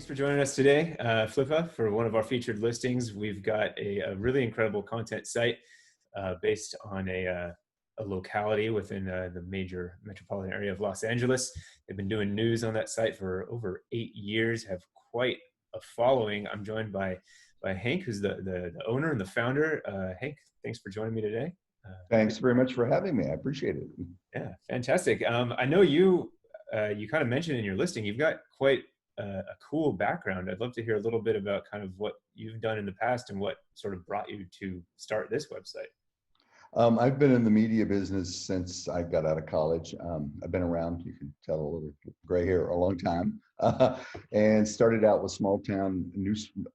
Thanks for joining us today, Flippa, for one of our featured listings. We've got a really incredible content site based on a locality within the major metropolitan area of Los Angeles. They've been doing news on that site for over 8 years, have quite a following. I'm joined by Hank, who's the owner and the founder. Hank, thanks for joining me today. Thanks very much for having me. I appreciate it. Yeah, fantastic. I know you kind of mentioned in your listing, you've got quite a cool background. I'd love to hear a little bit about kind of what you've done in the past and what sort of brought you to start this website. I've been in the media business since I got out of college. I've been around, you can tell a little gray hair, a long time, and started out with small town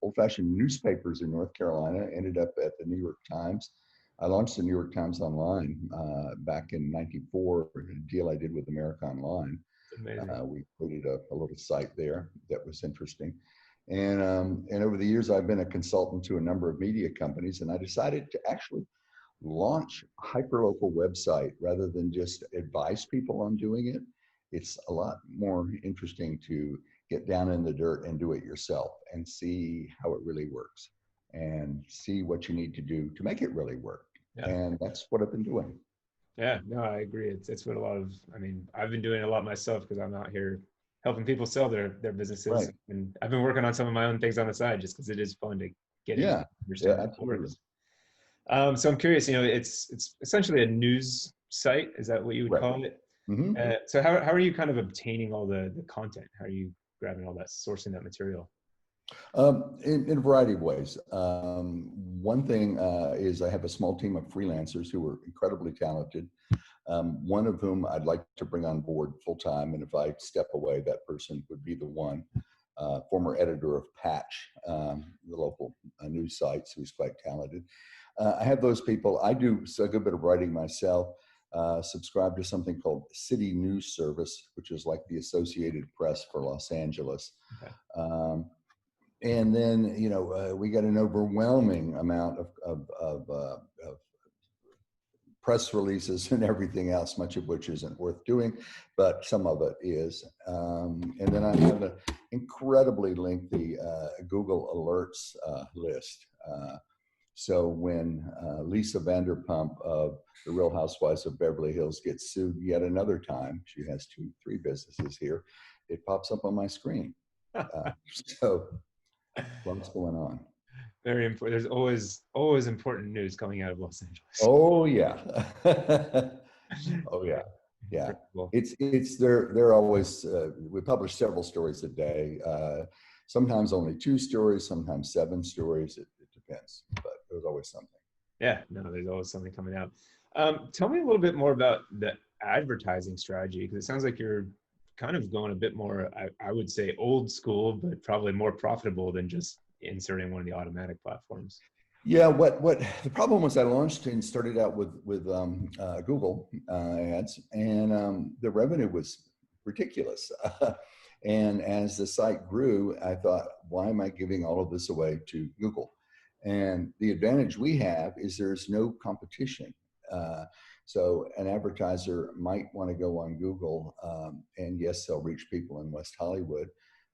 old-fashioned newspapers in North Carolina, ended up at the New York Times. I launched the New York Times Online back in '94, a deal I did with America Online. Amazing. We created a little site there that was interesting. And over the years, I've been a consultant to a number of media companies, and I decided to actually launch a hyperlocal website rather than just advise people on doing it. It's a lot more interesting to get down in the dirt and do it yourself and see how it really works and see what you need to do to make it really work. Yeah. And that's what I've been doing. Yeah, no, I agree. It's what I've been doing a lot myself because I'm out here helping people sell their businesses. Right. And I've been working on some of my own things on the side just because it is fun to get Yeah. into understand how it Absolutely. works. So I'm curious, it's essentially a news site. Is that what you would Right. call it? Mm-hmm. So how are you kind of obtaining all the content? How are you grabbing all that, sourcing that material? In a variety of ways. One thing is I have a small team of freelancers who are incredibly talented. One of whom I'd like to bring on board full time, and if I step away, that person would be the one. Former editor of Patch, the local news sites, who's quite talented. I have those people. I do a good bit of writing myself. Subscribe to something called City News Service, which is like the Associated Press for Los Angeles. Okay. And then, we got an overwhelming amount of press releases and everything else, much of which isn't worth doing, but some of it is. And then I have an incredibly lengthy Google Alerts list. So when Lisa Vanderpump of The Real Housewives of Beverly Hills gets sued yet another time, she has 3 businesses here, it pops up on my screen. So what's going on? Very important. There's always important news coming out of Los Angeles. Oh yeah. Oh yeah. Yeah. Cool. They're always, we publish several stories a day. Sometimes only 2 stories, sometimes 7 stories. It depends, but there's always something. Yeah, no, there's always something coming out. Tell me a little bit more about the advertising strategy, because it sounds like you're kind of going a bit more, I would say old school, but probably more profitable than just inserting one of the automatic platforms. Yeah, what the problem was, I launched and started out with Google ads, and the revenue was ridiculous. And as the site grew, I thought, why am I giving all of this away to Google? And the advantage we have is there's no competition. So an advertiser might want to go on Google, and yes, they'll reach people in West Hollywood,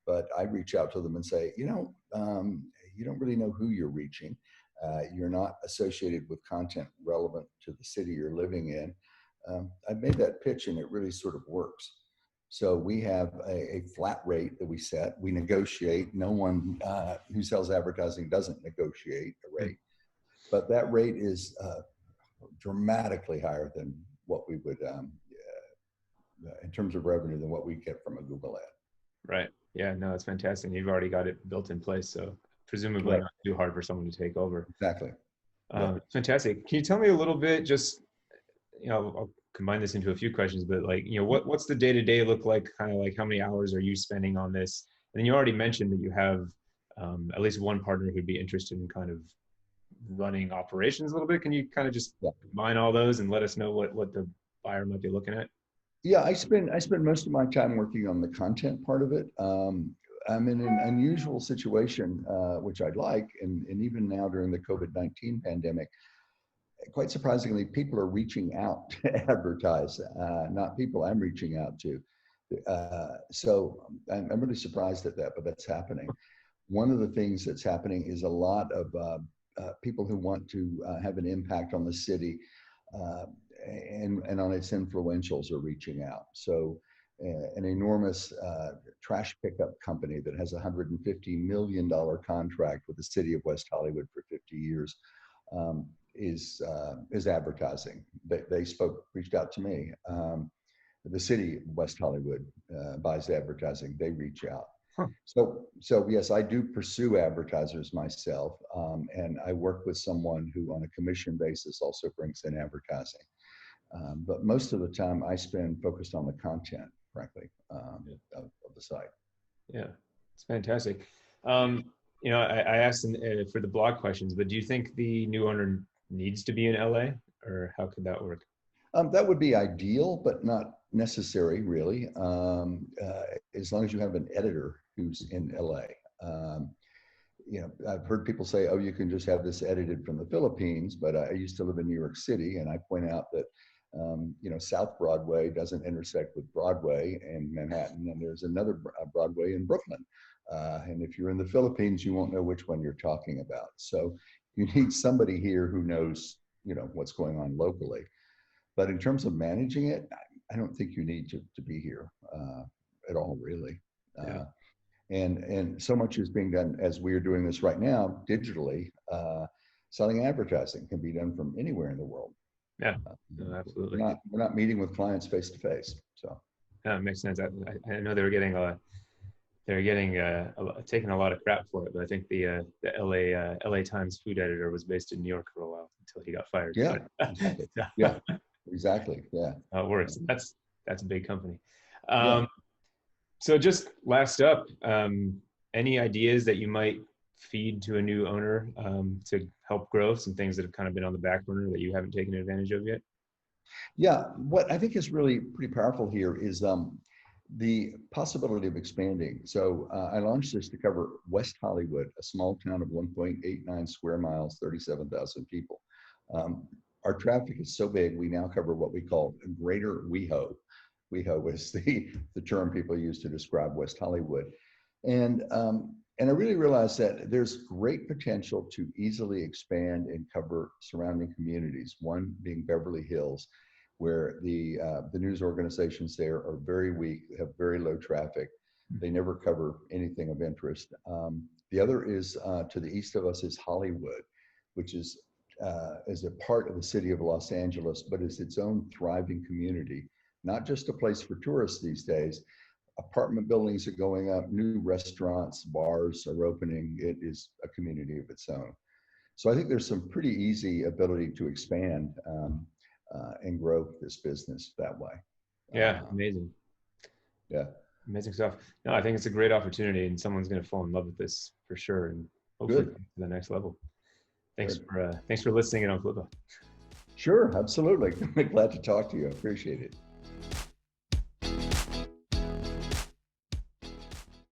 but I reach out to them and say, you don't really know who you're reaching. You're not associated with content relevant to the city you're living in. I've made that pitch and it really sort of works. So we have a flat rate that we set. We negotiate. No one who sells advertising doesn't negotiate a rate, but that rate is dramatically higher than what we would, in terms of revenue, than what we get from a Google ad. Right. Yeah, no, it's fantastic. You've already got it built in place, so presumably Right. not too hard for someone to take over. Exactly. Fantastic. Can you tell me a little bit, just, I'll combine this into a few questions, but what's the day-to-day look like? Kind of like how many hours are you spending on this? And then you already mentioned that you have at least one partner who'd be interested in kind of running operations a little bit. Can you kind of just combine all those and let us know what the buyer might be looking at? Yeah, I spend most of my time working on the content part of it. I'm in an unusual situation, which I'd like, and even now during the COVID-19 pandemic, quite surprisingly, people are reaching out to advertise, not people I'm reaching out to. So I'm really surprised at that, but that's happening. One of the things that's happening is a lot of people who want to have an impact on the city uh, and on its influentials are reaching out. So an enormous trash pickup company that has a $150 million contract with the city of West Hollywood for 50 years um, is advertising. They reached out to me. The city of West Hollywood buys advertising. They reach out. Huh. So yes, I do pursue advertisers myself, and I work with someone who, on a commission basis, also brings in advertising. But most of the time, I spend focused on the content, frankly, of the site. Yeah, it's fantastic. I asked for the blog questions, but do you think the new owner needs to be in LA, or how could that work? That would be ideal, but not necessary, really, as long as you have an editor who's in LA. I've heard people say, oh, you can just have this edited from the Philippines, but I used to live in New York City, and I point out that, South Broadway doesn't intersect with Broadway in Manhattan, and there's another Broadway in Brooklyn. And if you're in the Philippines, you won't know which one you're talking about. So you need somebody here who knows, what's going on locally. But in terms of managing it, I don't think you need to be here at all, really. Yeah. And so much is being done, as we're doing this right now, digitally. Selling advertising can be done from anywhere in the world. Yeah, no, absolutely. We're not meeting with clients face to face. So it makes sense. I know they were getting taking a lot of crap for it, but I think the LA Times food editor was based in New York for a while until he got fired. Yeah, exactly. Yeah, exactly. Yeah, how it works. That's a big company. Yeah. So just last up, any ideas that you might feed to a new owner to help grow some things that have kind of been on the back burner that you haven't taken advantage of yet? Yeah, what I think is really pretty powerful here is the possibility of expanding. So I launched this to cover West Hollywood, a small town of 1.89 square miles, 37,000 people. Our traffic is so big, we now cover what we call Greater WeHo. WeHo is the term people use to describe West Hollywood. And I really realized that there's great potential to easily expand and cover surrounding communities, one being Beverly Hills, where the news organizations there are very weak, have very low traffic. They never cover anything of interest. The other is to the east of us is Hollywood, which is a part of the city of Los Angeles, but is its own thriving community, not just a place for tourists these days. Apartment buildings are going up, new restaurants, bars are opening. It is a community of its own. So I think there's some pretty easy ability to expand and grow this business that way. Yeah, amazing. Yeah. Amazing stuff. No, I think it's a great opportunity, and someone's going to fall in love with this for sure, and hopefully to the next level. Thanks for listening in on Flippa. Sure, absolutely. Glad to talk to you. I appreciate it.